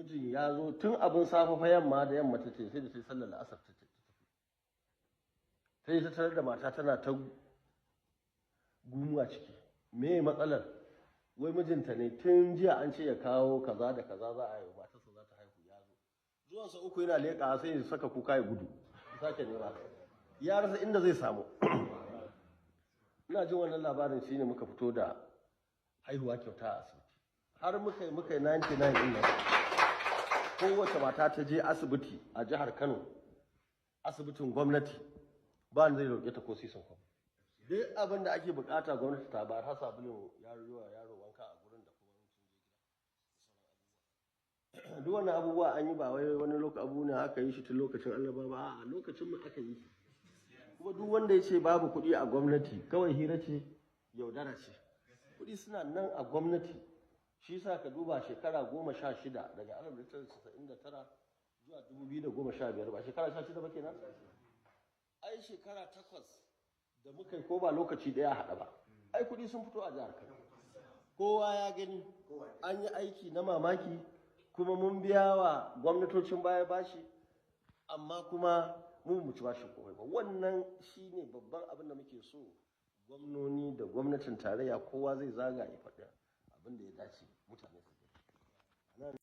mijin ya zo tun abin safafa yamma da yamma ta ce sai da sai sallar la'asar ta tafi sai ta tarar da mata tana ta gumu a ciki me matsalar wai mijinta ne tun jiya an ce ya kawo kaza da kaza za a yi matarsa za ta haihu ya zo zuwansa uku yana leƙa sai ya saka kuka ya gudu sake nema ya rasa inda zai samu ina jin wannan labarin shine muka fito da haihuwa kyauta a asibiti har muka yi 99 din nan kowace mata ta je asibiti a jihar Kano asibitin gwamnati ba ni zai roƙe ta ko sisin kwam duk abin da ake bukata gwamnati ta bayar har sabulin yaro wanka a gurin da kuma sun je gida duk wannan abubuwa an yi ba wai wani abu ne aka yi shi tun lokacin annaba ba a lokacin mu aka yi shi kuma duk wanda ya ce babu kuɗi a gwamnati kawai hira ce yaudara ce kuɗi suna nan a gwamnati shi sa ka duba shekara 16 daga 1999 zuwa 2015 ba shekara 16 ba kenan ai shekara 8 da muka yi ko ba lokaci ɗaya haɗa ba ai kuɗi sun fito a jihar Kano kowa ya gani an yi aiki na mamaki kuma mun biya wa gwamnatocin baya bashi amma kuma mu ci bashi komai ba wannan shine babban abin da muke so gwamnoni da gwamnatin tarayya kowa zai zaga ya faɗi abin da ya dace mutane su